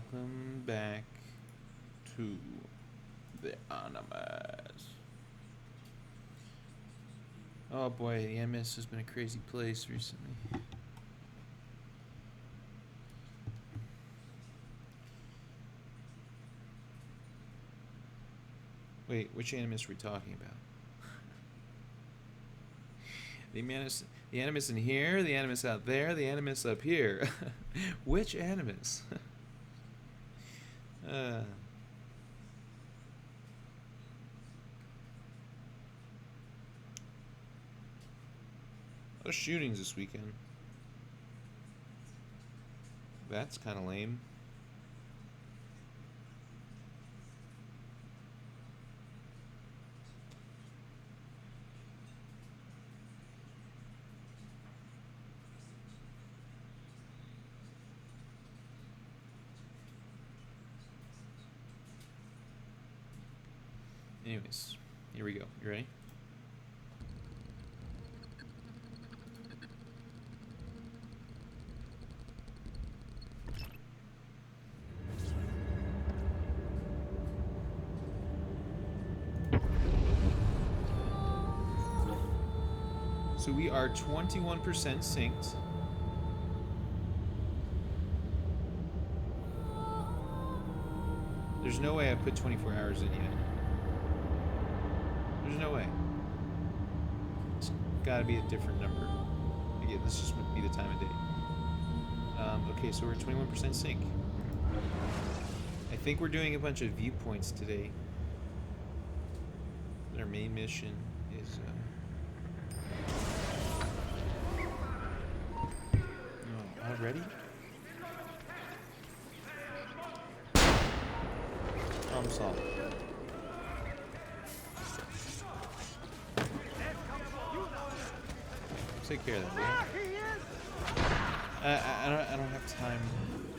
Welcome back to the Animus. Oh boy, the Animus has been a crazy place recently. Wait, which Animus are we talking about? The Animus in here, the Animus out there, the Animus up here. Which Animus? Those shootings this weekend. That's kind of lame. Anyways, here we go. You ready? So we are 21% synced. There's no way I put 24 hours in yet. There's no way. It's gotta be a different number. Again, this just would be the time of day. Okay, so we're 21% sync. I think we're doing a bunch of viewpoints today. Our main mission is already? Problem solved. Take care of that, dude. I don't have time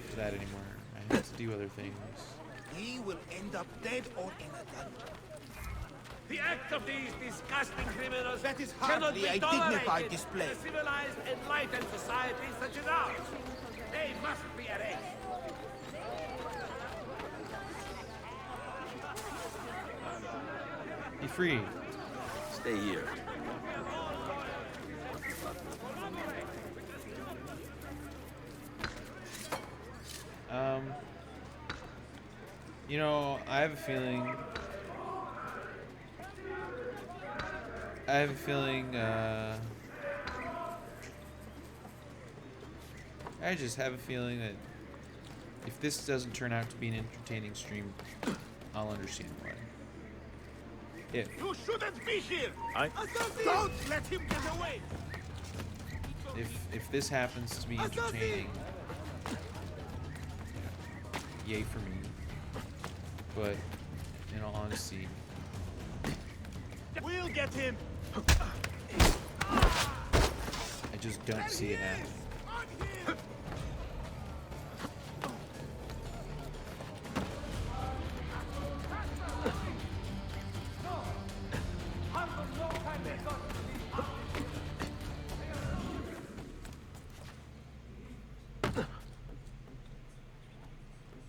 for that anymore. I have to do other things. He will end up dead or in a dungeon. The act of these disgusting criminals That is cannot hardly be a tolerated dignified display. in a civilized, enlightened society such as ours. They must be erased. Be free. Stay here. You know, I have a feeling. I just have a feeling that if this doesn't turn out to be an entertaining stream, I'll understand why. You shouldn't be here! Don't let him get away! If this happens to be entertaining, yay for me. But in all honesty, We'll get him! I just don't see it happening.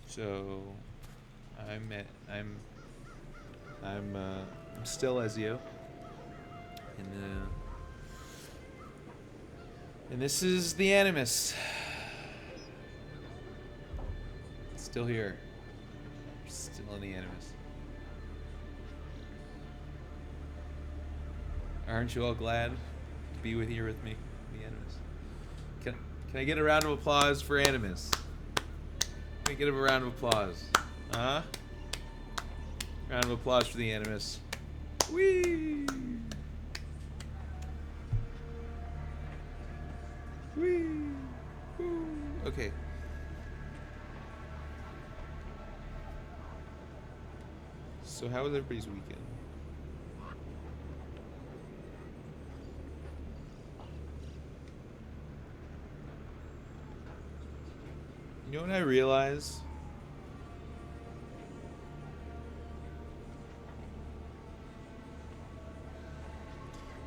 So, I'm still Ezio, and this is the Animus. Still here, still in the Animus. Aren't you all glad to be here with me, the Animus? Can I get a round of applause for Animus? Let me get him a round of applause. Huh? Round of applause for the Animus. Whee! Whee! Woo! Okay. So how was everybody's weekend? You know what I realized?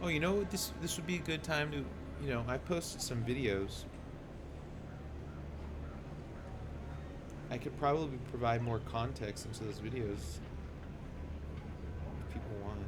Oh, you know, this would be a good time to, you know, I posted some videos. I I could probably provide more context into those videos if people want.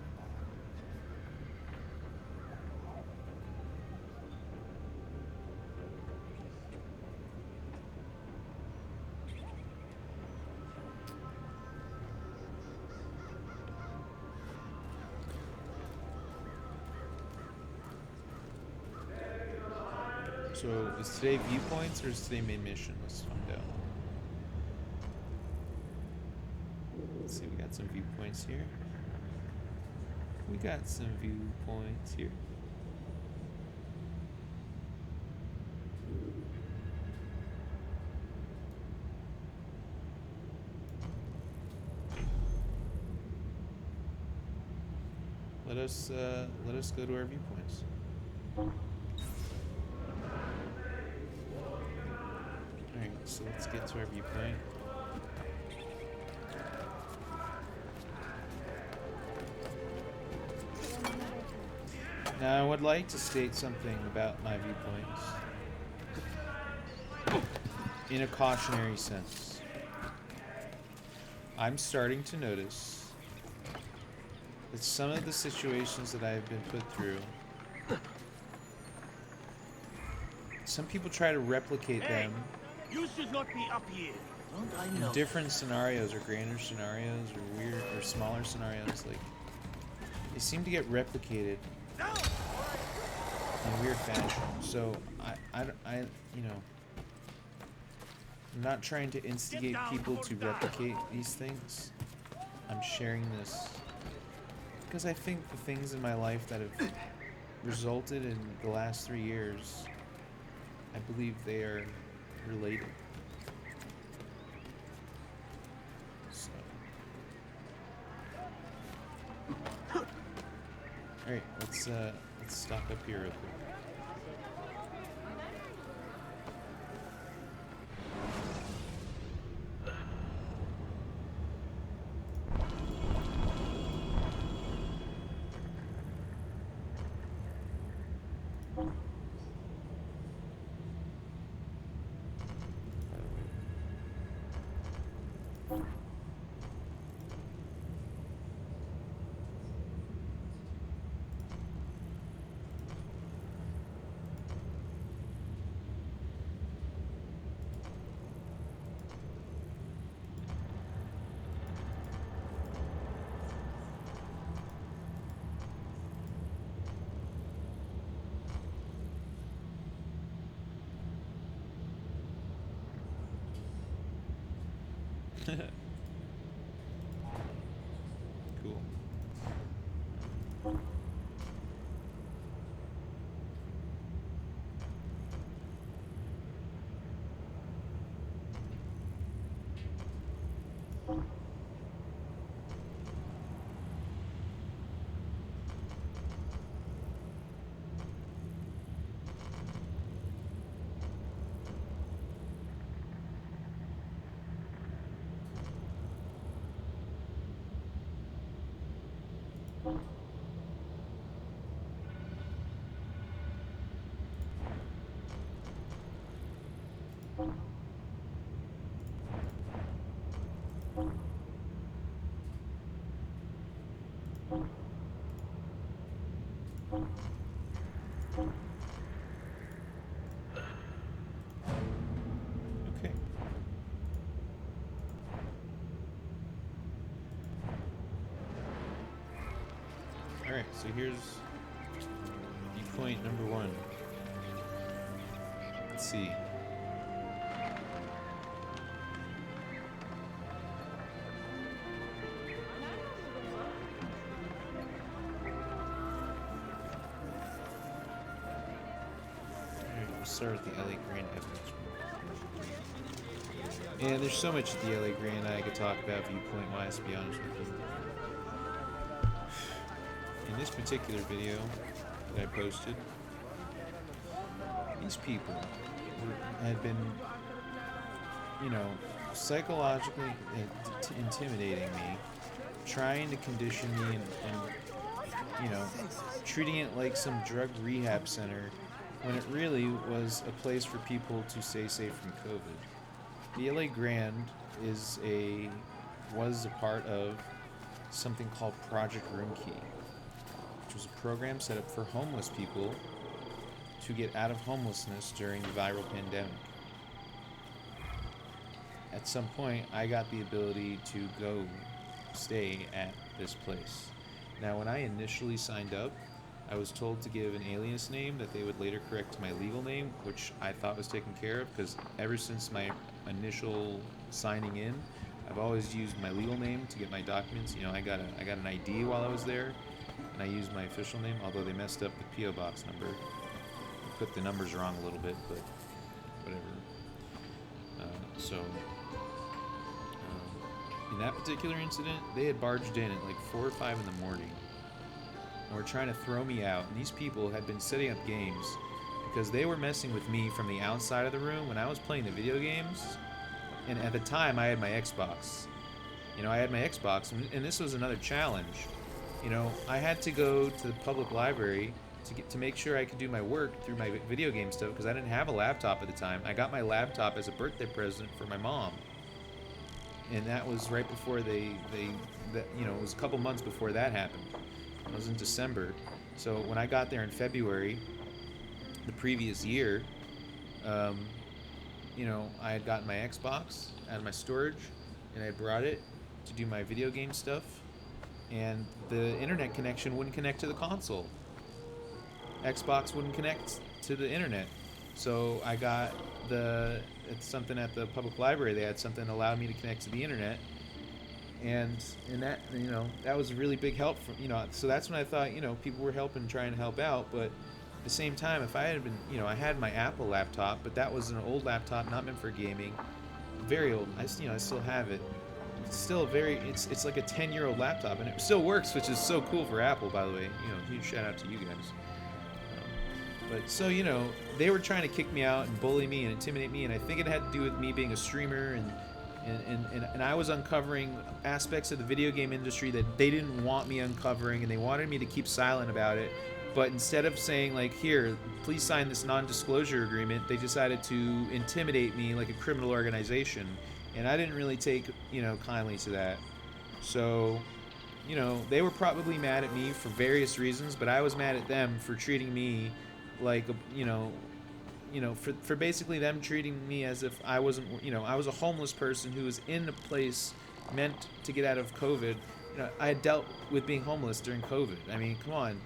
So, is today viewpoints or is today main mission? Let's find out. Let's see, we got some viewpoints here. We got some viewpoints here. Let us go to our viewpoints. Alright, so let's get to our viewpoint. Now, I would like to state something about my viewpoints in a cautionary sense. I'm starting to notice that some of the situations that I've been put through, some people try to replicate them You should not be up here. Don't I in know? different scenarios, or grander scenarios, or weird or smaller scenarios. Like, they seem to get replicated in weird fashion. So I you know, I'm not trying to instigate people to replicate these things. I'm sharing this because I think the things in my life that have resulted in the last 3 years, I believe they are related. So, all right, let's stop up here real quick. Cool. Okay. All right, so here's viewpoint number 1. Let's see. Alright, we'll start with the LA Grand evidence. And there's so much at the LA Grand I could talk about viewpoint-wise, to be honest with you. In this particular video that I posted, these people had been, you know, psychologically intimidating me, trying to condition me and, you know, treating it like some drug rehab center when it really was a place for people to stay safe from COVID. the LA Grand was a part of something called Project Roomkey, which was a program set up for homeless people to get out of homelessness during the viral pandemic. At some point, I got the ability to go stay at this place. Now, when I initially signed up, I was told to give an alias name that they would later correct to my legal name, which I thought was taken care of, because ever since my initial signing in, I've always used my legal name to get my documents. You know, I got an ID while I was there, and I used my official name, although they messed up the P.O. Box number. They put the numbers wrong a little bit, but whatever. In that particular incident, they had barged in at like 4 or 5 in the morning and were trying to throw me out. And these people had been setting up games because they were messing with me from the outside of the room when I was playing the video games. And at the time, I had my Xbox. You know, I had my Xbox, and this was another challenge. You know, I had to go to the public library to make sure I could do my work through my video game stuff because I didn't have a laptop at the time. I got my laptop as a birthday present for my mom. And that was right before it was a couple months before that happened. It was in December. So when I got there in February, the previous year, I had gotten my Xbox out of my storage, and I brought it to do my video game stuff, and the internet connection wouldn't connect to the console. Xbox wouldn't connect to the internet. So I got it's something at the public library. They had something that allowed me to connect to the internet, and that that was a really big help for So that's when I thought people were trying to help out. But at the same time, if I had been I had my Apple laptop, but that was an old laptop, not meant for gaming, very old. I still have it. It's still it's like a 10-year-old laptop, and it still works, which is so cool for Apple, by the way. Huge shout out to you guys. But so, they were trying to kick me out and bully me and intimidate me, and I think it had to do with me being a streamer, and I was uncovering aspects of the video game industry that they didn't want me uncovering, and they wanted me to keep silent about it. But instead of saying, like, here, please sign this non-disclosure agreement, they decided to intimidate me like a criminal organization, and I didn't really take, kindly to that. So, they were probably mad at me for various reasons, but I was mad at them for treating me like for basically them treating me as if I wasn't I was a homeless person who was in a place meant to get out of COVID. I had dealt with being homeless during COVID. I mean, come on,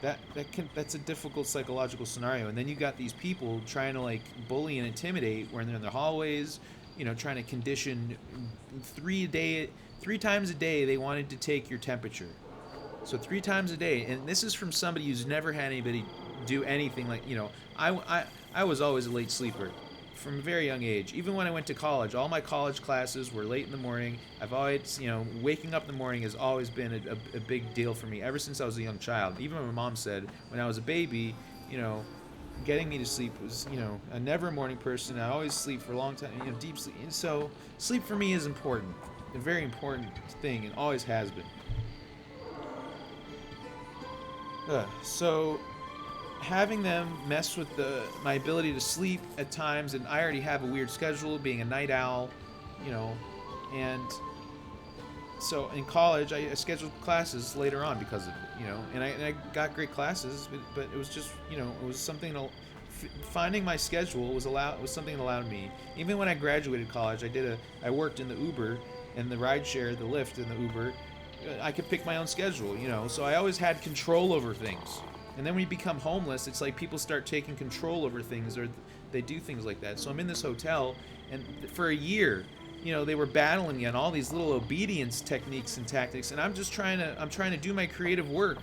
that's a difficult psychological scenario. And then you got these people trying to like bully and intimidate when they're in the hallways, trying to condition 3 times a day they wanted to take your temperature. So 3 times a day, and this is from somebody who's never had anybody do anything like, I was always a late sleeper from a very young age. Even when I went to college, all my college classes were late in the morning. I've always, waking up in the morning has always been a big deal for me ever since I was a young child. Even my mom said when I was a baby, getting me to sleep was, a never a morning person. I always sleep for a long time, deep sleep. And so sleep for me is important, a very important thing, and always has been. So having them mess with my ability to sleep at times, and I already have a weird schedule being a night owl, and so in college I scheduled classes later on because of it, and I got great classes, but it was just, it was something finding my schedule was something that allowed me. Even when I graduated college, I worked in the Uber and the rideshare, the Lyft and the Uber. I could pick my own schedule, so I always had control over things. And then when you become homeless, it's like people start taking control over things, or they do things like that. So I'm in this hotel, and for a year, they were battling me on all these little obedience techniques and tactics, and I'm trying to do my creative work,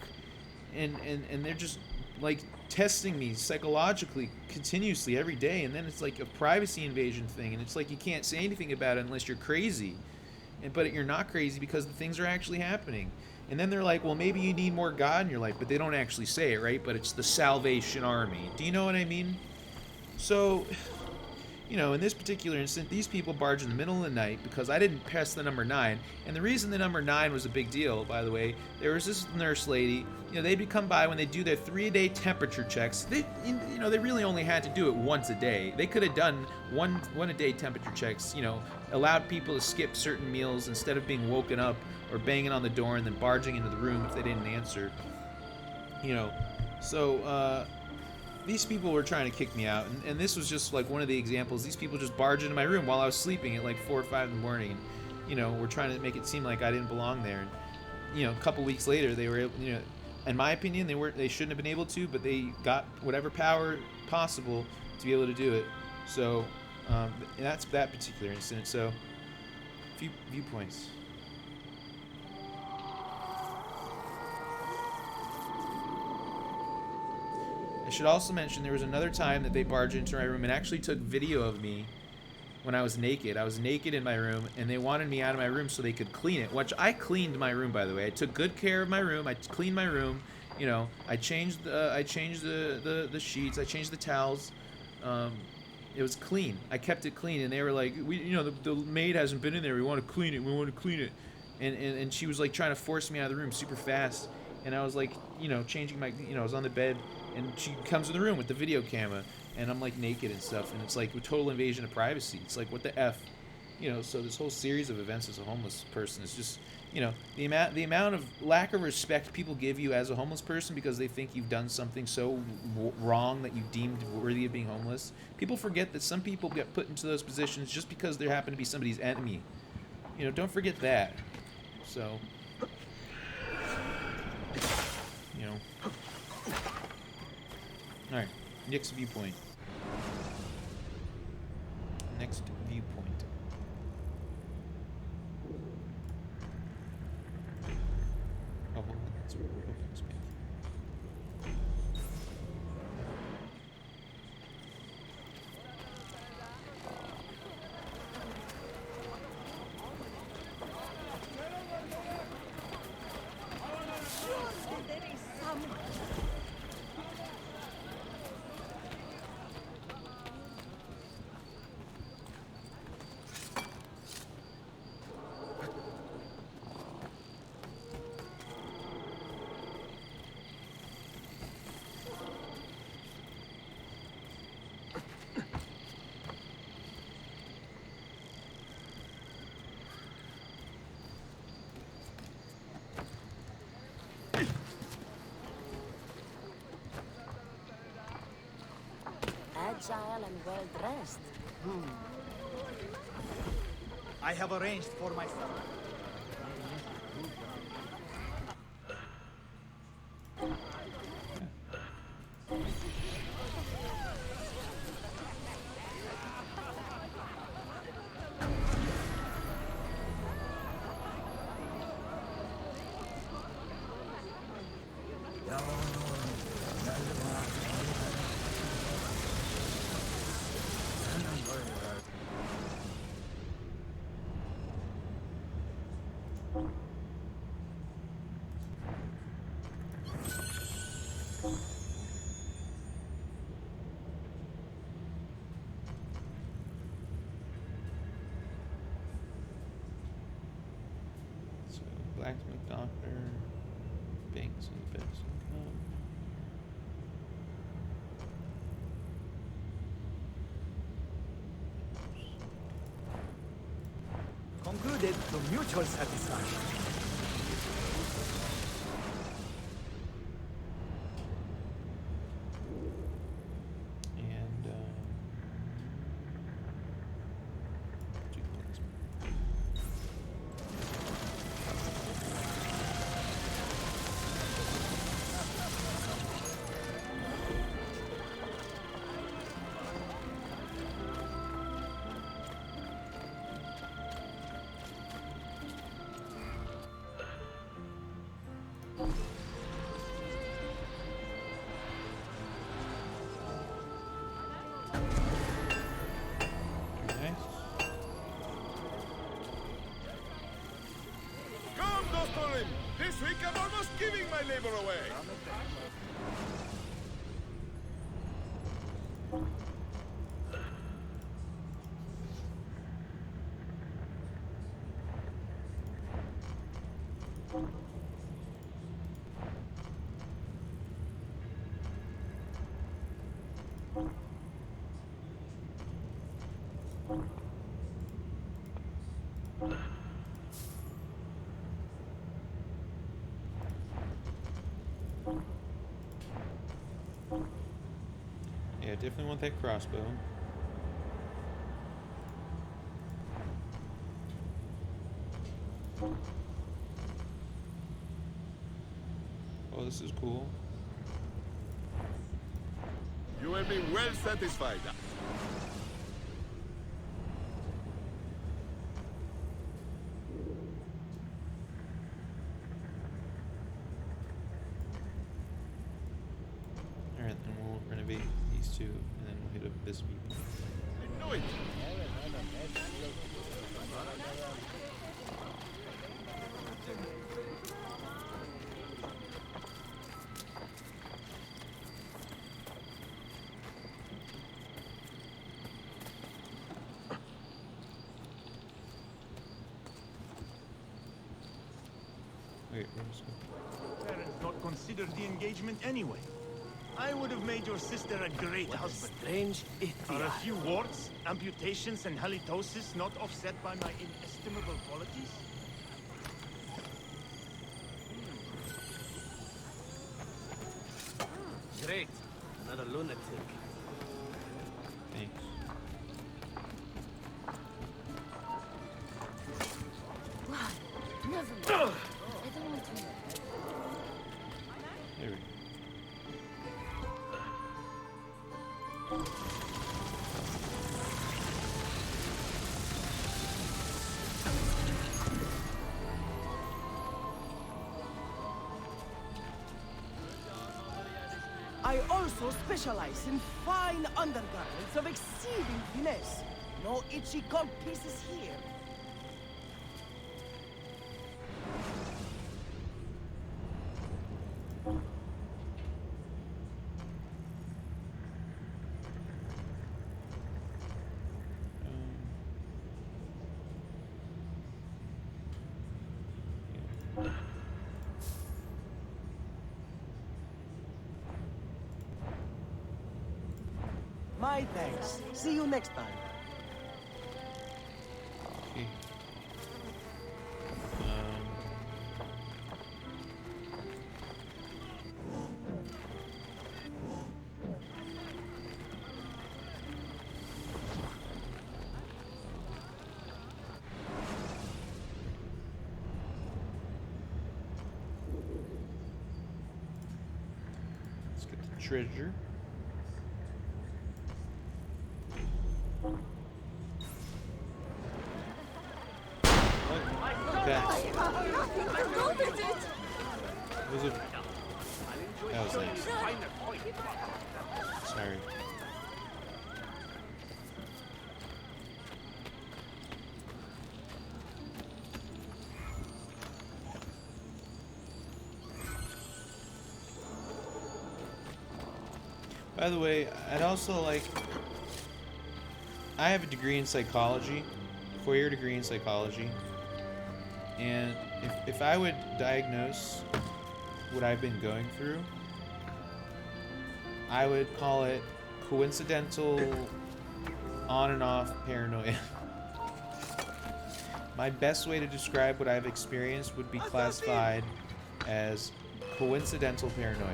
and they're just like testing me psychologically continuously every day. And then it's like a privacy invasion thing, and it's like you can't say anything about it unless you're crazy. But you're not crazy because the things are actually happening. And then they're like, well, maybe you need more God in your life, but they don't actually say it, right? But it's the Salvation Army. Do you know what I mean? So you know, in this particular instance, these people barged in the middle of the night because I didn't press the number 9. And the reason the number 9 was a big deal, by the way, there was this nurse lady, you know, they'd come by when they do their 3-a-day temperature checks. They, you know, they really only had to do it once a day. They could have done one a day temperature checks, you know, allowed people to skip certain meals instead of being woken up or banging on the door and then barging into the room if they didn't answer. You know, so, these people were trying to kick me out, and this was just like one of the examples. These people just barged into my room while I was sleeping at like 4 or 5 in the morning, and, you know, were trying to make it seem like I didn't belong there. And, you know, a couple weeks later, they were able, you know, in my opinion, they shouldn't have been able to, but they got whatever power possible to be able to do it. So, and that's that particular incident. So, few viewpoints. I should also mention there was another time that they barged into my room and actually took video of me when I was naked. I was naked in my room, and they wanted me out of my room so they could clean it, which I cleaned my room, by the way. I took good care of my room. I cleaned my room. You know, I changed the sheets. I changed the towels. It was clean. I kept it clean, and they were like, you know, the maid hasn't been in there. We want to clean it. We want to clean it. And she was like trying to force me out of the room super fast. And I was like, you know, changing my, you know, I was on the bed, and she comes in the room with the video camera, and I'm like naked and stuff, and it's like a total invasion of privacy. It's like, what the F? You know, so this whole series of events as a homeless person is just, you know, the amount of lack of respect people give you as a homeless person because they think you've done something so wrong that you deemed worthy of being homeless. People forget that some people get put into those positions just because they happen to be somebody's enemy. You know, don't forget that. So, you know. Alright, next viewpoint. Next viewpoint. Oh, hold on, that's where we're opening space. Agile and well dressed. I have arranged for myself. So, blacksmith, doctor, banks, and best income. Concluded to mutual satisfaction. And, do blacksmith. Nice. Come, Dr. Lim. This week I'm almost giving my labor away. Yeah, definitely want that crossbow. Oh, this is cool. You will be well satisfied. Alright, then we'll renovate these two, and then we'll hit up this VP. I knew it. Wait, where's the... Parents not considered the engagement anyway. I would have made your sister a great husband. Strange Are a few warts, amputations, and halitosis not offset by my inestimable qualities? Great. Not a lunatic. Thanks. Never mind. I don't want to know. There we go. I also specialize in fine undergarments of exceeding finesse. No itchy gold pieces here. My thanks. See you next time. Okay. Let's get the treasure. That was a... That was nice. Sorry. By the way, I'd also like... I have a degree in psychology, 4-year degree in psychology. And if I would diagnose what I've been going through, I would call it coincidental on and off paranoia. My best way to describe what I've experienced would be classified as coincidental paranoia.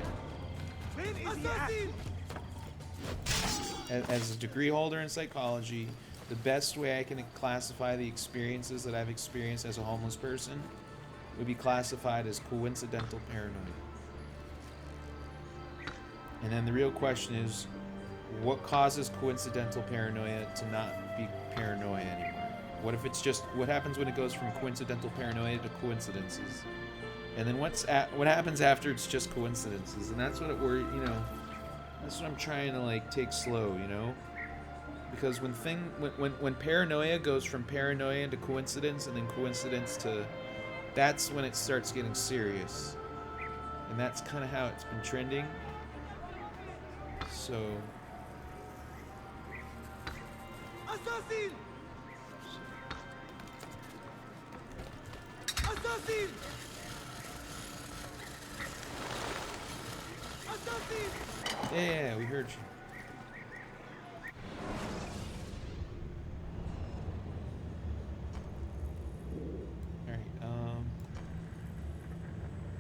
As a degree holder in psychology, the best way I can classify the experiences that I've experienced as a homeless person would be classified as coincidental paranoia. And then the real question is, what causes coincidental paranoia to not be paranoia anymore? What if it's just, what happens when it goes from coincidental paranoia to coincidences? And then what happens after it's just coincidences? And that's what that's what I'm trying to like take slow, you know? Because when paranoia goes from paranoia into coincidence and then coincidence to, that's when it starts getting serious. And that's kind of how it's been trending. So... Assassin! Assassin! Assassin! Yeah, we heard you. Alright,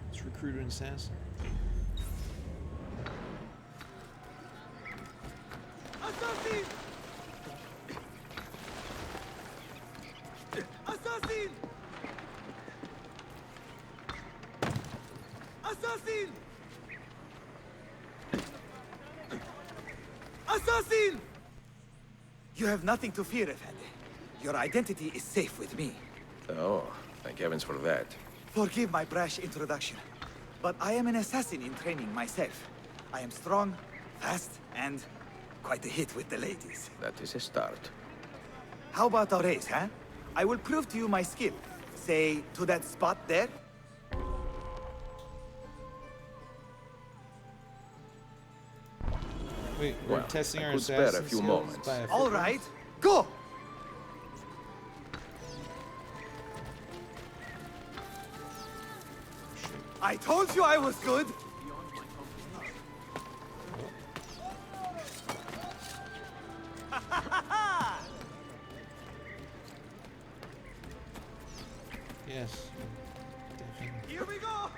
let's recruit an assassin. Assassin! Assassin! You have nothing to fear, Effendi. Your identity is safe with me. Oh, thank heavens for that. Forgive my brash introduction, but I am an assassin in training myself. I am strong, fast, and quite a hit with the ladies. That is a start. How about a race, huh? I will prove to you my skill. Say, to that spot there? Wait, we're Well, testing I our could spare a assassin few skills moments. by a All foot right, go! I told you I was good! Yes. Definitely. Here we go!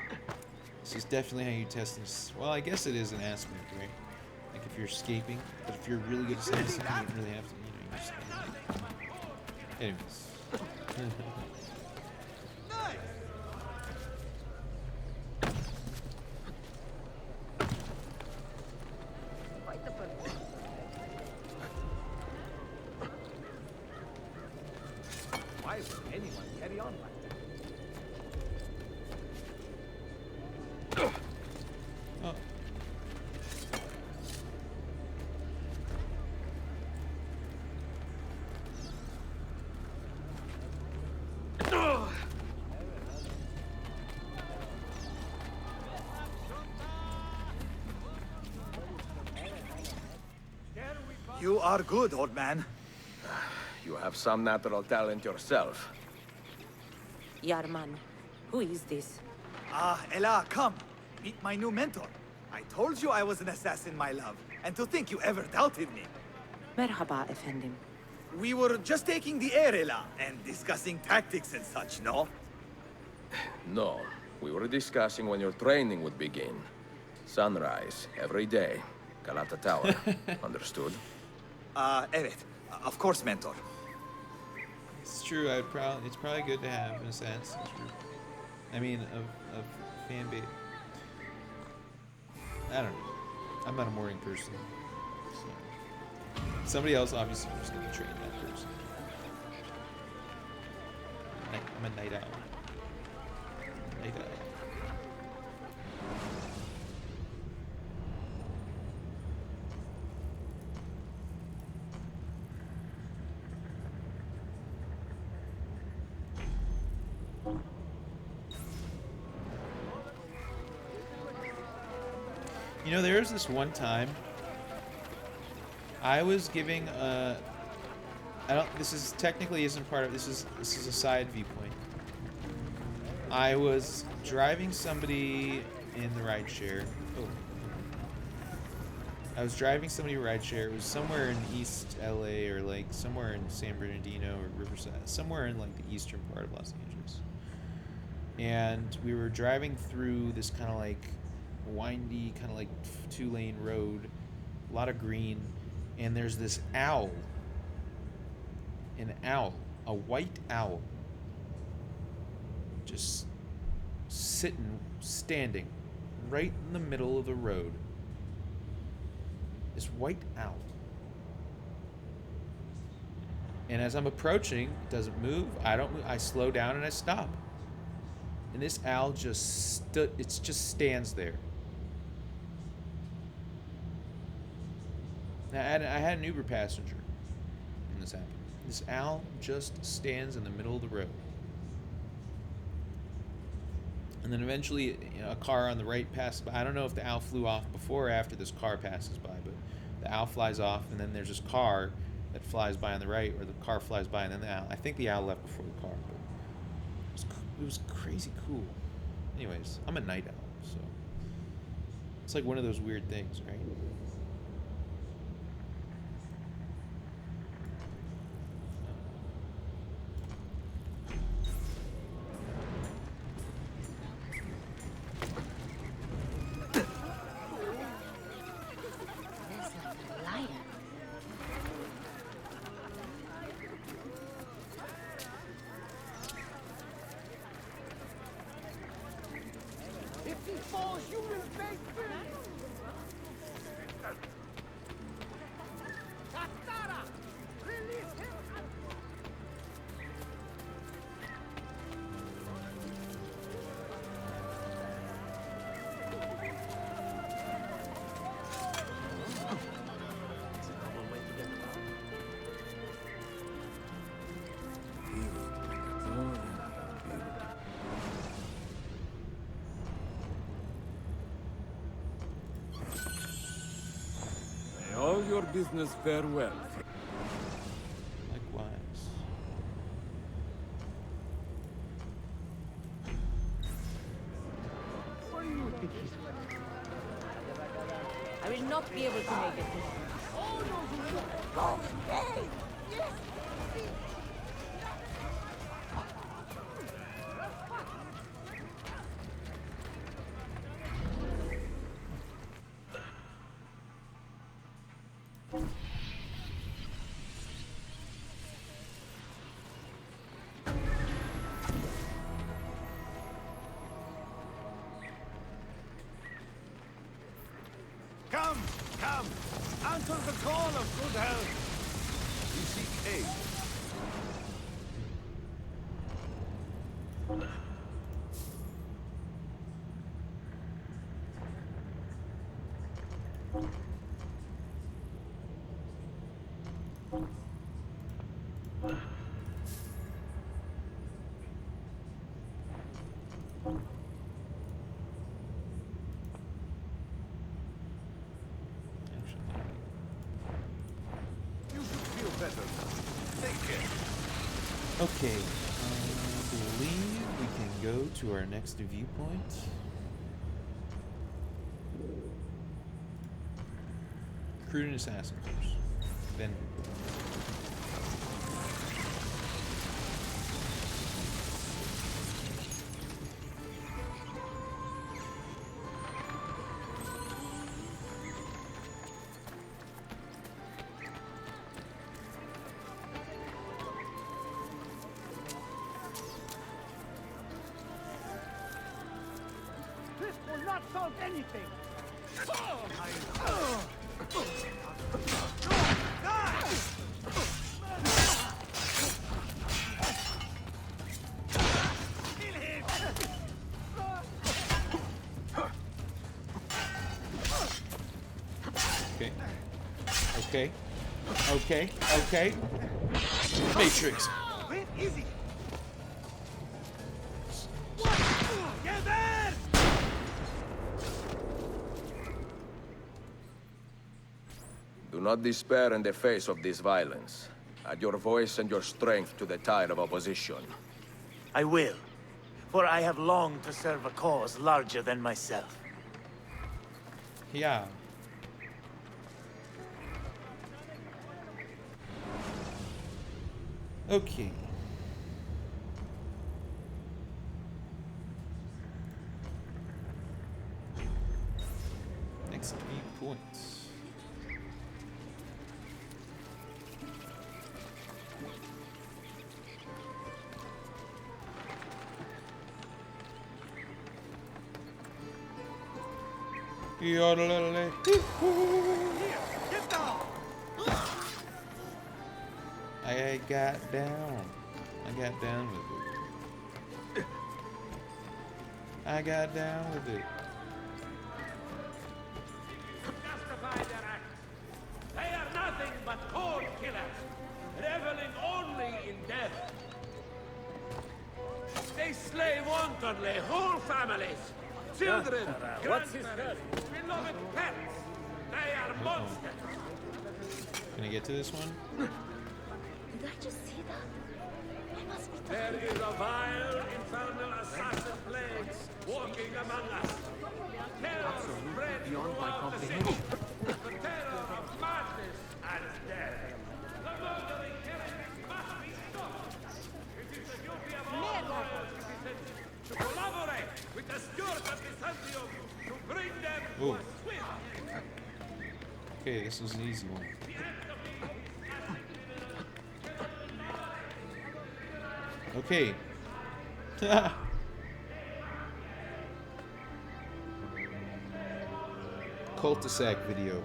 This is definitely how you test this. Well, I guess it is an aspect, right? Like if you're escaping, but if you're really good at something, you don't really have to, you just... Anyways. Why would anyone carry on like that? Oh. You are good, old man. You have some natural talent yourself. Yarman, who is this? Ah, Ella, come. Meet my new mentor. I told you I was an assassin, my love. And to think you ever doubted me. Merhaba, efendim. We were just taking the air, Ella, and discussing tactics and such, no? No, we were discussing when your training would begin. Sunrise, every day. Galata Tower. Understood? Evet. Of course, mentor. It's true. It's probably good to have an assassin group. I mean, of fan base. I don't know. I'm not a morning person. So. Somebody else obviously was going to train that person. I'm a night owl. Night owl. You know, there was this one time I was giving this is technically isn't part of this is a side viewpoint. I was driving somebody in the rideshare. Oh. I was driving somebody in rideshare. It was somewhere in East LA or like somewhere in San Bernardino or Riverside, somewhere in like the eastern part of Los Angeles. And we were driving through this kind of like windy, kind of like 2-lane road, a lot of green, and there's this owl. A white owl, just standing right in the middle of the road. This white owl. And as I'm approaching, it doesn't move. I don't move. I slow down and I stop. And this owl just stands there. Now, I had an Uber passenger when this happened. This owl just stands in the middle of the road. And then eventually, a car on the right passes by. I don't know if the owl flew off before or after this car passes by, but the owl flies off, and then there's this car that flies by on the right, or the car flies by, and then the owl. I think the owl left before the car, but it was crazy cool. Anyways, I'm a night owl, so it's like one of those weird things, right? falls, you will pay first. Katara! Release him! May all your business fare well. Likewise. What do you think he's worth? I will not be able to make it. Oh, no, you will. Go! Hey! Yes! Come, come! Answer the call of good health! We seek aid. You should feel better now. Take care. Okay, I believe we can go to our next viewpoint. Recruit an assassin first. Then. This will not solve anything! Okay. Okay. Okay. Okay. Matrix. Wait, easy! Get there! Do not despair in the face of this violence. Add your voice and your strength to the tide of opposition. I will, for I have longed to serve a cause larger than myself. Yeah. Okay. Next viewpoint. Yodelele. Get down! I got down. I got down with it. I got down with it. Justify their acts. They are nothing but cold killers, reveling only in death. They slay wantonly whole families, children, grandparents, beloved pets. They are monsters. Can I get to this one? Did I just see that? I must be There is a vile, infernal assassin plague walking among us. Terror spreads throughout the city. The terror of madness and death. The murdering heretics must be stopped. It is the duty of all loyal citizens to collaborate with the Steward of Byzantium to bring them to Ooh. a swift. Okay, this is an easy one. Okay. cul-de-sac video.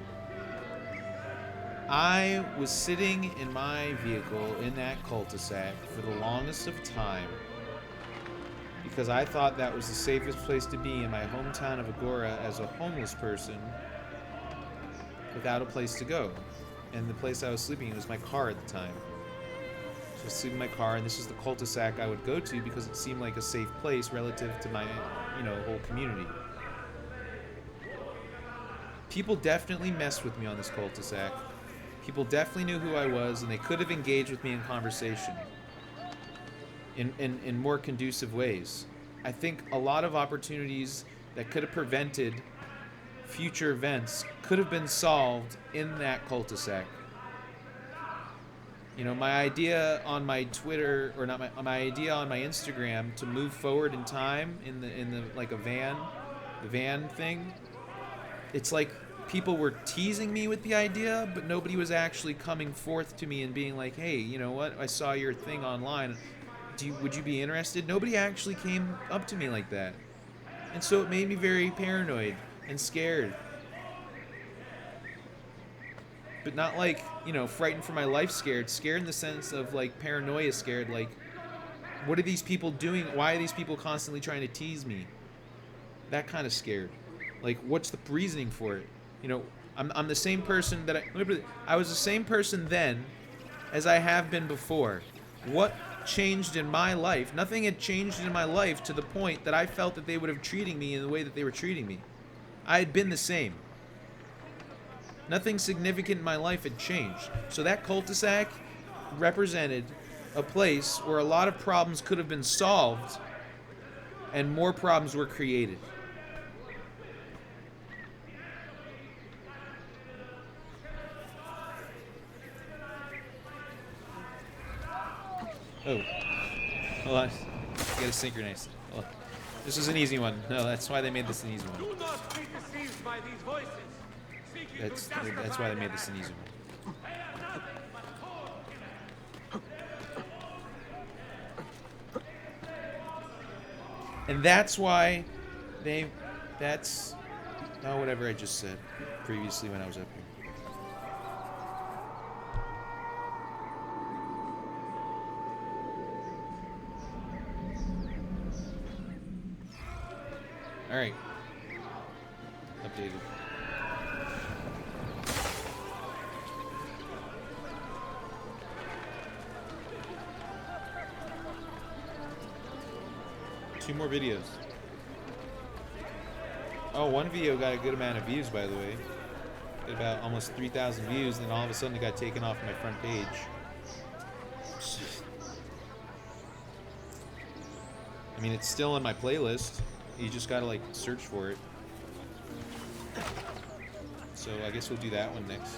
I was sitting in my vehicle in that cul-de-sac for the longest of time because I thought that was the safest place to be in my hometown of Agora as a homeless person without a place to go. And the place I was sleeping in was my car at the time. So I was sleeping in my car, and this is the cul-de-sac I would go to because it seemed like a safe place relative to my, whole community. People definitely messed with me on this cul-de-sac. People definitely knew who I was, and they could have engaged with me in conversation in more conducive ways. I think a lot of opportunities that could have prevented future events could have been solved in that cul-de-sac. My idea on my Twitter, or not my idea on my Instagram to move forward in time in the like the van thing. It's like people were teasing me with the idea, but nobody was actually coming forth to me and being like, "Hey, you know what? I saw your thing online. Would you be interested?" Nobody actually came up to me like that, and so it made me very paranoid and scared. But not like, frightened for my life scared. Scared in the sense of, like, paranoia scared. Like, what are these people doing? Why are these people constantly trying to tease me? That kind of scared. Like, what's the reasoning for it? I'm the same person that I was the same person then as I have been before. What changed in my life? Nothing had changed in my life to the point that I felt that they would have treated me in the way that they were treating me. I had been the same. Nothing significant in my life had changed. So that cul-de-sac represented a place where a lot of problems could have been solved and more problems were created. Oh. Hold on. Gotta synchronize. Oh. This was an easy one. No, that's why they made this an easy one. Do not be deceived by these voices. That's why they made this an easy one. And that's why whatever I just said previously when I was up here. Alright. Updated. Two more videos. Oh, one video got a good amount of views, by the way. Got about almost 3,000 views, and then all of a sudden it got taken off my front page. I mean, it's still on my playlist. You just gotta, like, search for it. So I guess we'll do that one next.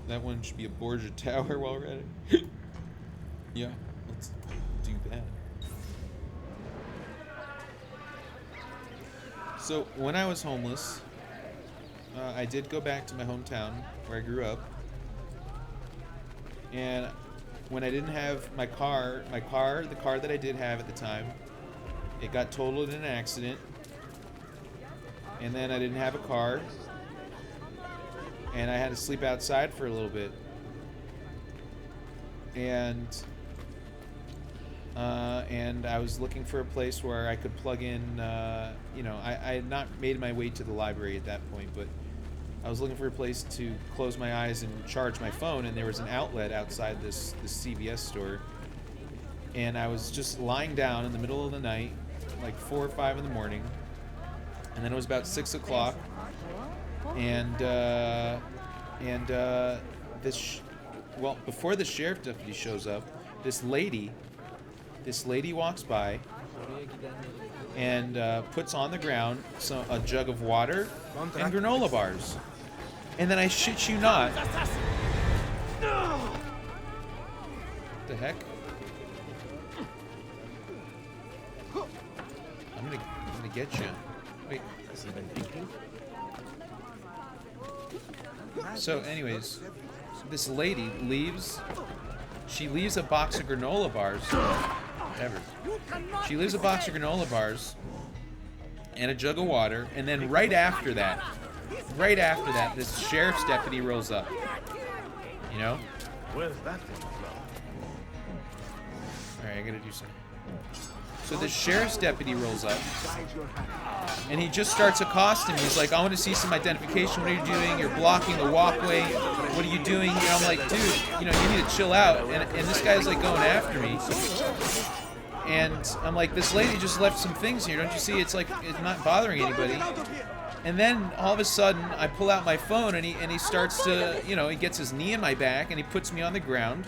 That one should be a Borgia Tower while we're at it. Yeah, let's do that. So when I was homeless, I did go back to my hometown where I grew up. And when I didn't have the car that I did have at the time, it got totaled in an accident. And then I didn't have a car. And I had to sleep outside for a little bit. And I was looking for a place where I could plug in, I had not made my way to the library at that point, but I was looking for a place to close my eyes and charge my phone, and there was an outlet outside this CVS store. And I was just lying down in the middle of the night, like 4 or 5 in the morning, and then it was about 6 o'clock, before the sheriff deputy shows up, this lady walks by and puts on the ground a jug of water and granola bars. And then I shit you not. What the heck? I'm gonna get you. Wait. So anyways, this lady leaves a box of granola bars ever. She leaves a box of granola bars and a jug of water, and then right after that, this sheriff's deputy rolls up. You know? Where's that thing from? Alright, I gotta do something. So the sheriff's deputy rolls up, and he just starts accosting me. He's like, I want to see some identification. What are you doing? You're blocking the walkway. What are you doing here? I'm like, dude, you know, you need to chill out. And this guy's like going after me. And I'm like, this lady just left some things here. Don't you see? It's like, it's not bothering anybody. And then all of a sudden, I pull out my phone, and he starts to, you know, he gets his knee in my back, and he puts me on the ground.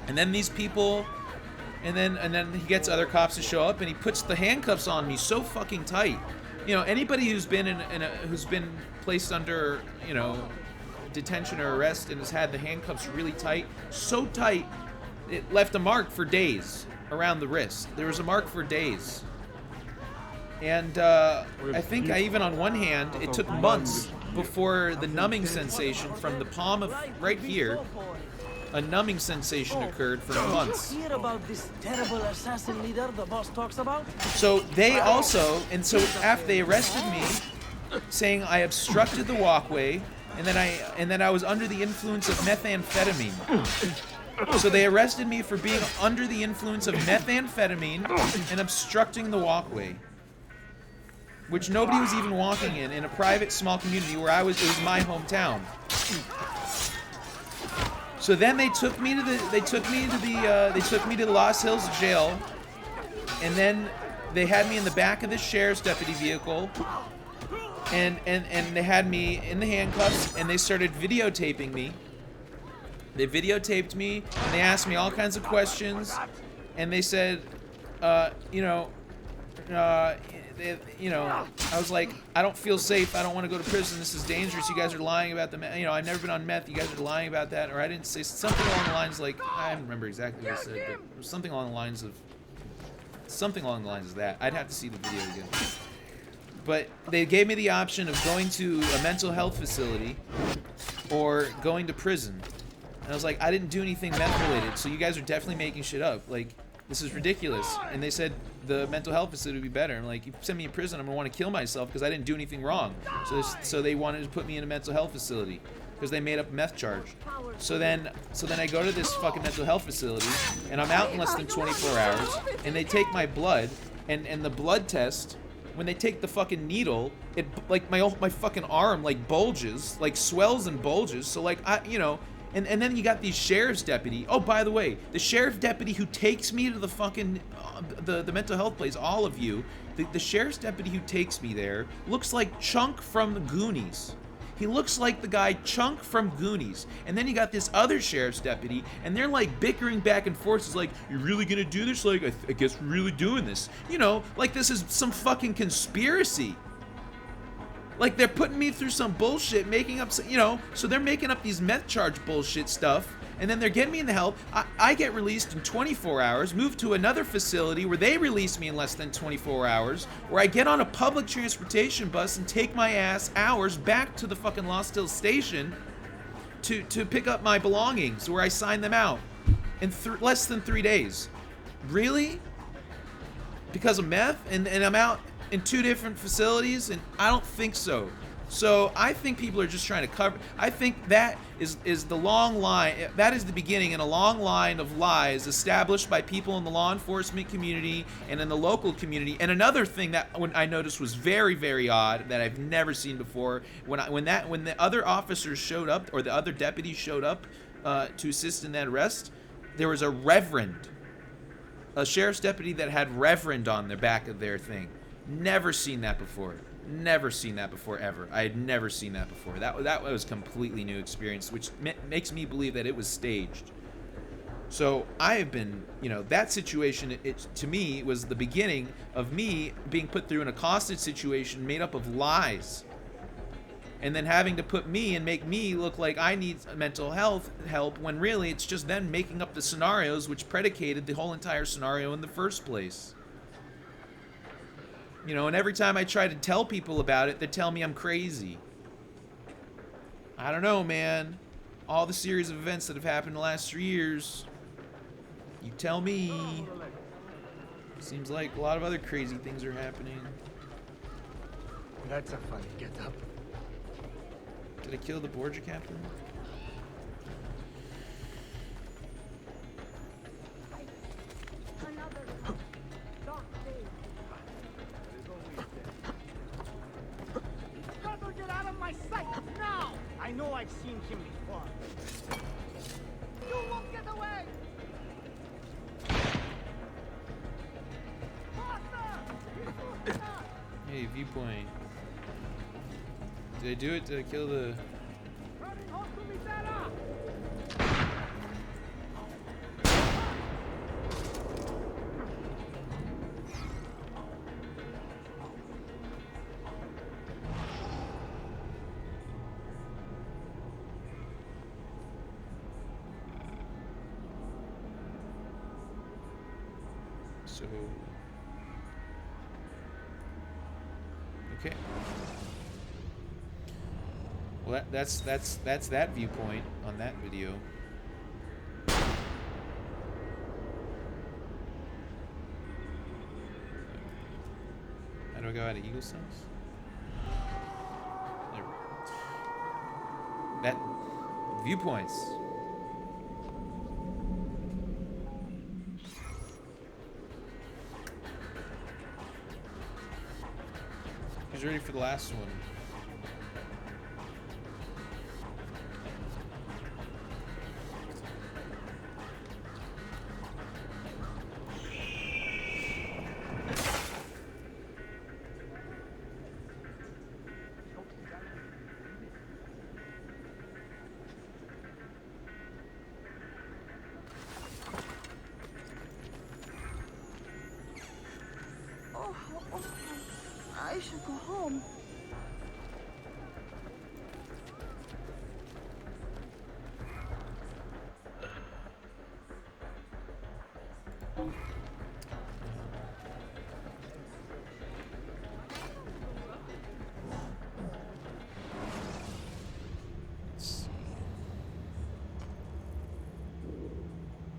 And then these people... And then he gets other cops to show up, and he puts the handcuffs on me so fucking tight. You know, anybody who's been who's been placed under, you know, detention or arrest and has had the handcuffs really tight, so tight, it left a mark for days around the wrist. There was a mark for days. And I think even on one hand, it took months before the numbing sensation from the palm of right here. A numbing sensation occurred for months. Hear about this terrible assassin leader the boss talks about? So they also, and so after they arrested me, saying I obstructed the walkway, and then I was under the influence of methamphetamine. So they arrested me for being under the influence of methamphetamine and obstructing the walkway, which nobody was even walking in a private small community where it was my hometown. So then they took me to the Lost Hills jail, and then they had me in the back of the sheriff's deputy vehicle, and they had me in the handcuffs, and they started videotaping me. They videotaped me, and they asked me all kinds of questions, and they said, I was like, I don't feel safe. I don't want to go to prison. This is dangerous. You guys are lying about the meth. You know, I've never been on meth. You guys are lying about that. Or I didn't say something along the lines like, I don't remember exactly what I said, but it was something along the lines of that. I'd have to see the video again. But they gave me the option of going to a mental health facility or going to prison. And I was like, I didn't do anything meth related, so you guys are definitely making shit up. Like, this is ridiculous. And they said the mental health facility would be better. I'm like, you send me in prison, I'm gonna want to kill myself because I didn't do anything wrong. So they wanted to put me in a mental health facility because they made up a meth charge. So then I go to this fucking mental health facility, and I'm out in less than 24 hours, and they take my blood, and the blood test, when they take the fucking needle, it like my fucking arm like bulges, like swells and bulges. So like And then you got these sheriff's deputy. Oh, by the way, the sheriff deputy who takes me to the fucking the mental health place, all of you, the sheriff's deputy who takes me there looks like Chunk from the Goonies. He looks like the guy Chunk from Goonies. And then you got this other sheriff's deputy, and they're like bickering back and forth. It's like, you're really gonna do this? Like, I guess we're really doing this. You know, like this is some fucking conspiracy. Like, they're putting me through some bullshit, making up, you know, so they're making up these meth charge bullshit stuff, and then they're getting me in the help. I get released in 24 hours, move to another facility where they release me in less than 24 hours, where I get on a public transportation bus and take my ass hours back to the fucking Lost Hills station to pick up my belongings, where I sign them out in less than 3 days. Really? Because of meth? And I'm out in 2 different facilities, and I don't think so. So I think people are just trying to cover. I think that is the long line. That is the beginning in a long line of lies established by people in the law enforcement community and in the local community. And another thing that I noticed was very, very odd that I've never seen before, when the other officers showed up, or the other deputies showed up to assist in that arrest, there was a sheriff's deputy that had Reverend on the back of their thing. Never seen that before. Never seen that before, ever. I had never seen that before. That was completely new experience, which makes me believe that it was staged. So I have been, that situation, to me, was the beginning of me being put through an accosted situation made up of lies. And then having to put me and make me look like I need mental health help, when really it's just them making up the scenarios which predicated the whole entire scenario in the first place. And every time I try to tell people about it, they tell me I'm crazy. I don't know, man. All the series of events that have happened in the last 3 years. You tell me. Seems like a lot of other crazy things are happening. That's a funny get-up. Did I kill the Borgia captain? Gotta get out of my sight now! I know I've seen him before. You won't get away! Hey, viewpoint. Did I do it? Did I kill the... So... Okay. Well, that's that viewpoint on that video. How do I go out of Eagle Sense? There. That viewpoints. Who's ready for the last one? I should go home.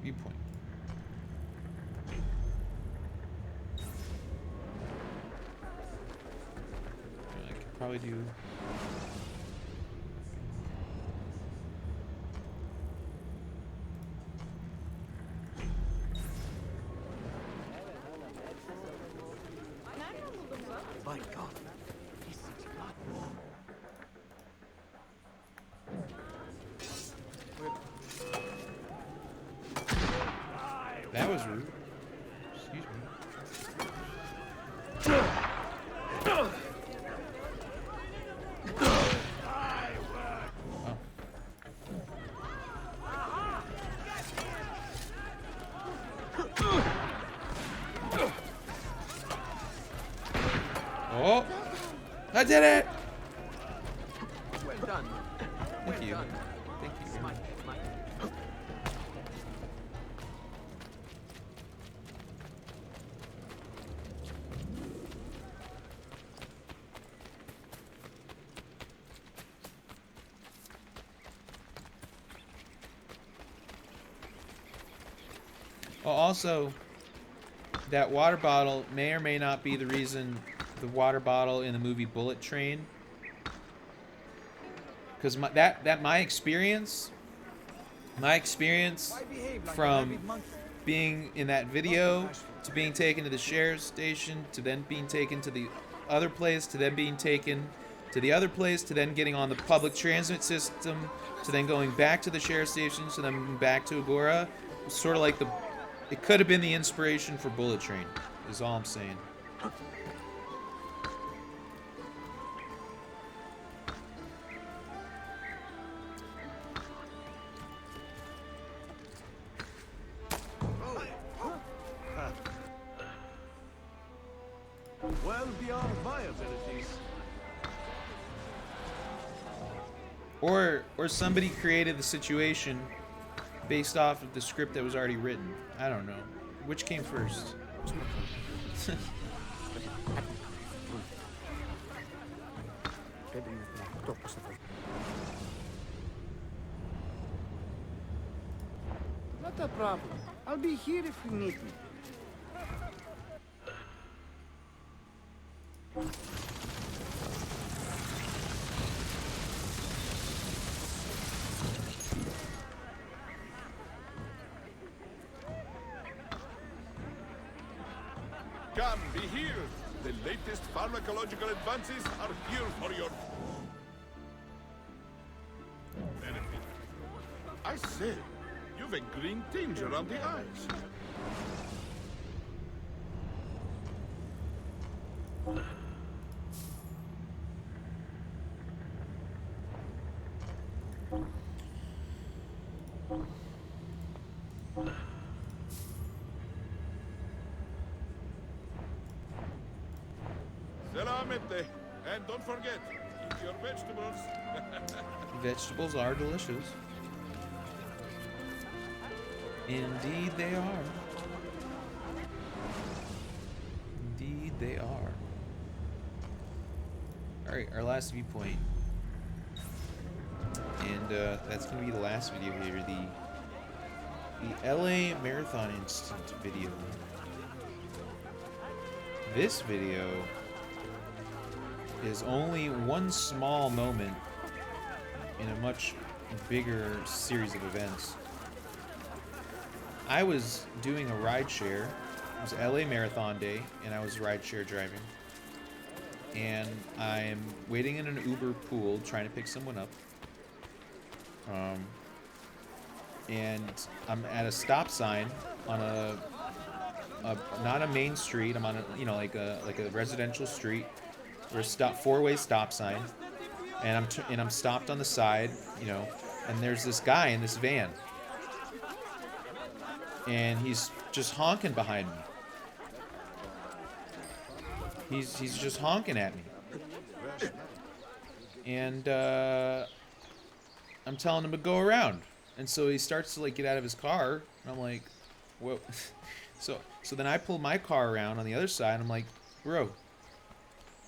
Viewpoint. I could probably do... My God. This is God. That was rude. Excuse me. Oh, I did it! Well done. Thank you. done. Thank you. Smart. Oh, also, that water bottle may or may not be the reason the water bottle in the movie Bullet Train. Because my experience from being in that video to being taken to the sheriff's station to then being taken to the other place to then being taken to the other place to then getting on the public transit system to then going back to the sheriff's station to then back to Agora, was sort of like it could have been the inspiration for Bullet Train, is all I'm saying. Well beyond my abilities. Or somebody created the situation based off of the script that was already written. I don't know. Which came first? Not a problem. I'll be here if you need me. Come, be healed. The latest pharmacological advances are here for your benefit. I say, you've a green tinge around the eyes. Selamete. And don't forget, eat your vegetables. Vegetables are delicious. Indeed they are. Indeed they are. Alright, our last viewpoint. And that's going to be the last video here. The LA Marathon Instant video. This video is only one small moment in a much bigger series of events. I was doing a rideshare. It was LA Marathon Day, and I was rideshare driving. And I'm waiting in an Uber pool trying to pick someone up. And I'm at a stop sign on a not a main street. I'm on a like a residential street. There's a four-way stop sign, and I'm stopped on the side, and there's this guy in this van, and he's just honking behind me. He's just honking at me, and I'm telling him to go around, and so he starts to get out of his car, and I'm like, whoa. So then I pull my car around on the other side, and I'm like, bro,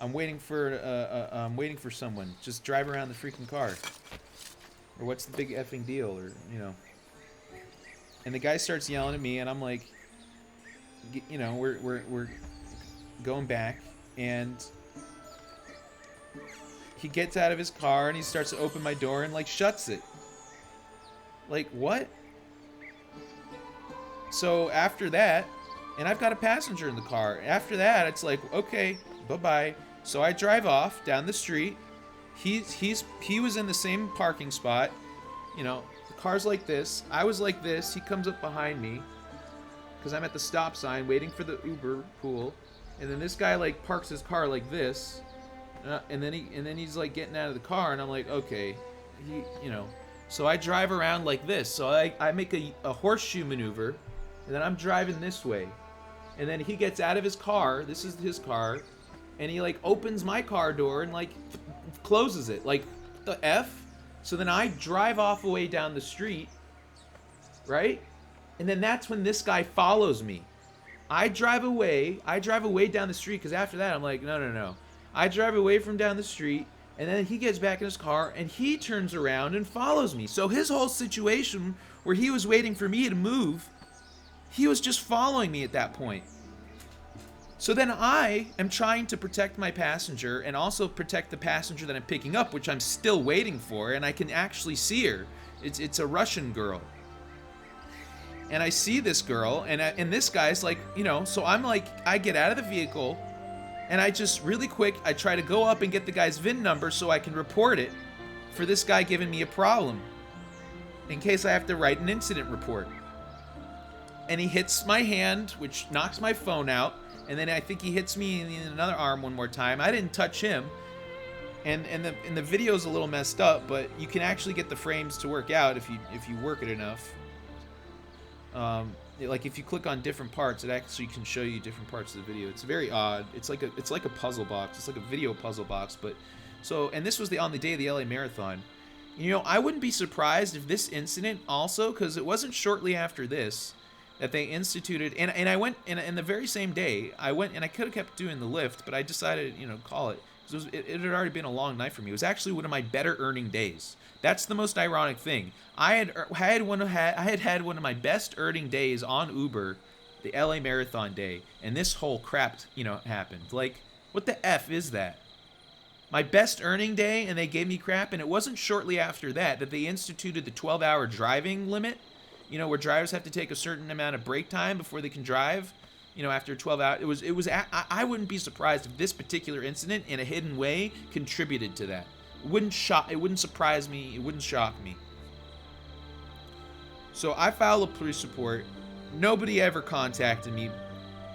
I'm waiting for someone. Just drive around the freaking car. Or what's the big effing deal? Or And the guy starts yelling at me, and I'm like, we're going back, and he gets out of his car and he starts to open my door and shuts it. Like, what? So after that, and I've got a passenger in the car. After that, it's like, okay, bye-bye. So I drive off down the street. He was in the same parking spot. The car's like this. I was like this. He comes up behind me because I'm at the stop sign waiting for the Uber pool. And then this guy parks his car like this. And then he's getting out of the car, and I'm like, okay, So I drive around like this. So I make a horseshoe maneuver, and then I'm driving this way. And then he gets out of his car. This is his car. And he opens my car door and closes it. The F? So then I drive off away down the street, right? And then that's when this guy follows me. I drive away down the street, because after that I'm like, no. I drive away from down the street, and then he gets back in his car and he turns around and follows me. So his whole situation where he was waiting for me to move, he was just following me at that point. So then I am trying to protect my passenger and also protect the passenger that I'm picking up, which I'm still waiting for, and I can actually see her. It's a Russian girl. And I see this girl, and this guy's so I'm I get out of the vehicle, and I just really quick, I try to go up and get the guy's VIN number so I can report it for this guy giving me a problem in case I have to write an incident report. And he hits my hand, which knocks my phone out. And then I think he hits me in another arm one more time. I didn't touch him. And the video's a little messed up, but you can actually get the frames to work out if you work it enough. If you click on different parts, it actually can show you different parts of the video. It's very odd. It's like a puzzle box. It's like a video puzzle box. And this was on the day of the LA Marathon. I wouldn't be surprised if this incident also, because it wasn't shortly after this that they instituted, and I went, in the very same day, I went, and I could have kept doing the lift, but I decided, call it, because it had already been a long night for me. It was actually one of my better earning days. That's the most ironic thing. I had one of my best earning days on Uber, the LA Marathon day, and this whole crap, happened. What the F is that? My best earning day, and they gave me crap, and it wasn't shortly after that they instituted the 12-hour driving limit, where drivers have to take a certain amount of break time before they can drive. you know, after 12 hours, I wouldn't be surprised if this particular incident in a hidden way contributed to that. It wouldn't surprise me, it wouldn't shock me. So I filed a police report. Nobody ever contacted me.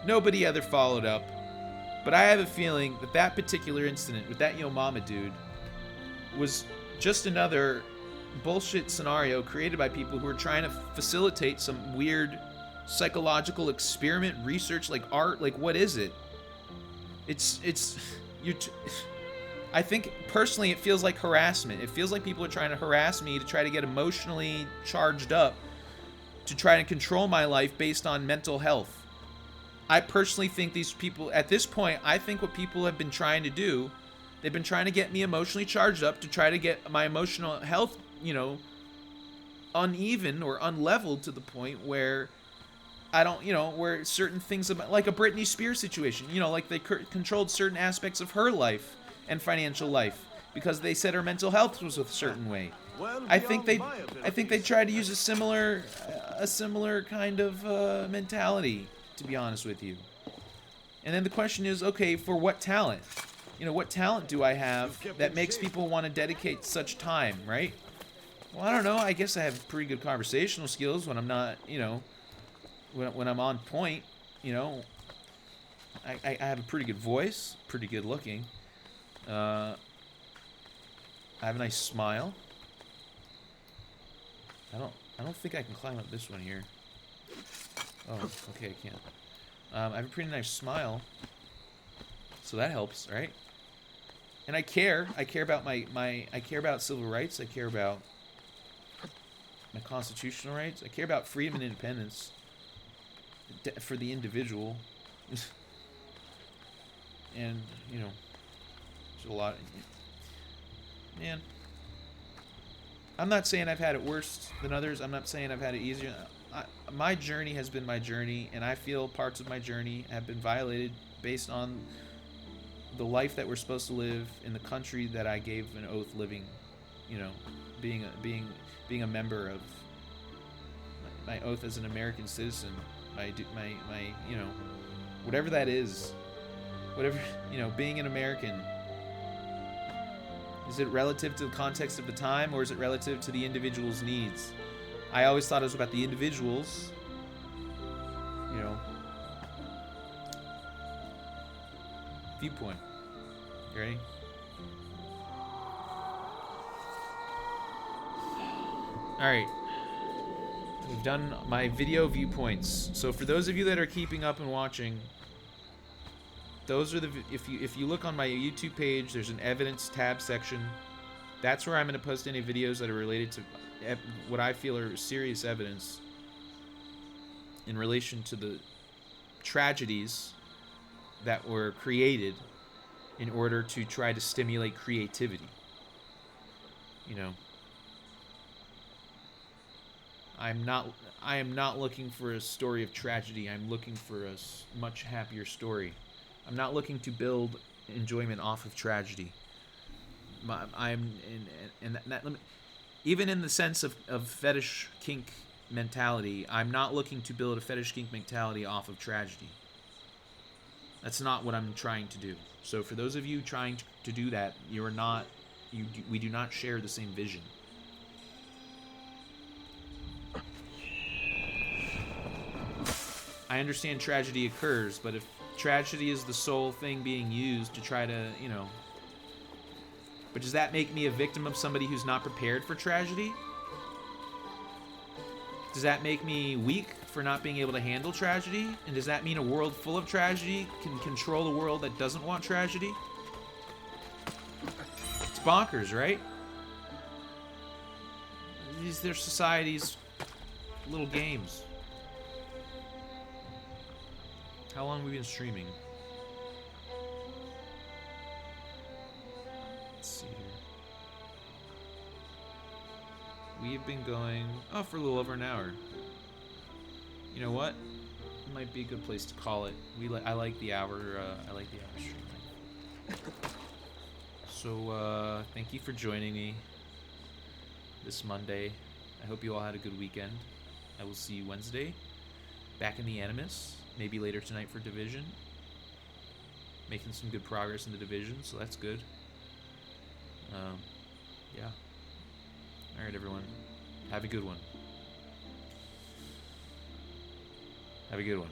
Nobody ever followed up. But I have a feeling that that particular incident with that Yo Mama dude was just another bullshit scenario created by people who are trying to facilitate some weird psychological experiment, research, like art, like what is it? I think personally it feels like harassment. It feels like people are trying to harass me to try to get emotionally charged up, to try to control my life based on mental health. I personally think these people, at this point, I think what people have been trying to do, they've been trying to get me emotionally charged up to try to get my emotional health, you know, uneven or unleveled to the point where I don't, you know, where certain things, about, like a Britney Spears situation, you know, like they controlled certain aspects of her life and financial life because they said her mental health was a certain way. I think they tried to use a similar kind of mentality, to be honest with you. And then the question is, okay, for what talent? You know, what talent do I have that makes people want to dedicate such time, right? Well, I don't know. I guess I have pretty good conversational skills when I'm not, you know, when I'm on point, you know. I have a pretty good voice, pretty good looking. I have a nice smile. I don't think I can climb up this one here. Oh, okay, I can't. I have a pretty nice smile, so that helps, right? And I care. I care about I care about civil rights. I care about my constitutional rights. I care about freedom and independence for the individual. And, you know, there's a lot. Man, I'm not saying I've had it worse than others. I'm not saying I've had it easier. My journey has been my journey, and I feel parts of my journey have been violated based on the life that we're supposed to live in the country that I gave an oath living, you know, being a member of my oath as an American citizen, my you know, whatever that is, whatever, you know, being an American. Is it relative to the context of the time, or is it relative to the individual's needs? I always thought it was about the individuals, you know, viewpoint. You ready? Alright. We've done my video viewpoints. So for those of you that are keeping up and watching, those are the, if you look on my YouTube page, there's an evidence tab section. That's where I'm going to post any videos that are related to what I feel are serious evidence in relation to the tragedies that were created in order to try to stimulate creativity. You know, I am not looking for a story of tragedy. I'm looking for a much happier story. I'm not looking to build enjoyment off of tragedy. Even in the sense of fetish kink mentality, I'm not looking to build a fetish kink mentality off of tragedy. That's not what I'm trying to do. So for those of you trying to do that, we do not share the same vision. I understand tragedy occurs, but if tragedy is the sole thing being used to try to, you know, but does that make me a victim of somebody who's not prepared for tragedy? Does that make me weak for not being able to handle tragedy? And does that mean a world full of tragedy can control a world that doesn't want tragedy? It's bonkers, right? They're society's little games. How long have we been streaming? Let's see here. We've been going, for a little over an hour. You know what? It might be a good place to call it. I like the hour. I like the hour stream. So thank you for joining me this Monday. I hope you all had a good weekend. I will see you Wednesday, back in the Animus. maybe later tonight for Division. Making some good progress in the Division, so that's good. Yeah. Alright, everyone. Have a good one. Have a good one.